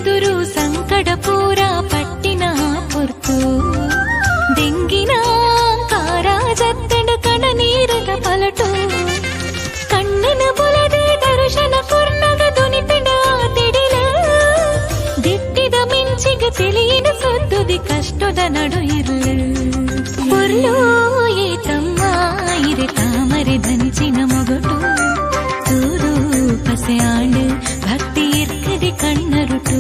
ಎದುರು ಸಂಕಟ ಪೂರ ಪಟ್ಟಿನ ಪೊರ್ತು ದೆಂಗಿನ ಕಾರ ಜತ್ತಡ ಕಣ ನೀರದ ಪಲಟು ಕಣ್ಣನ ಬುಲದೆ ದರ್ಶನ ಕೊರ್ನಗ ದುನಿಪಿಡ ತಿಡಿಲ ದಿಟ್ಟಿದ ಮಿಂಚಿಗ ತಿಳಿಯಿನ ಸುದ್ದುದಿ ಕಷ್ಟದ ನಡು ಇರ್ಲು ಪೊರ್ಲು ಏ ತಮ್ಮ ಇರೆ ತಾಮರೆ ದಂಚಿನ ಮೊಗಟು ತೂರು ಪಸೆ ಆಂಡು ಭಕ್ತಿ ಇರ್ಕದಿ ಕಣ್ಣರುಟು.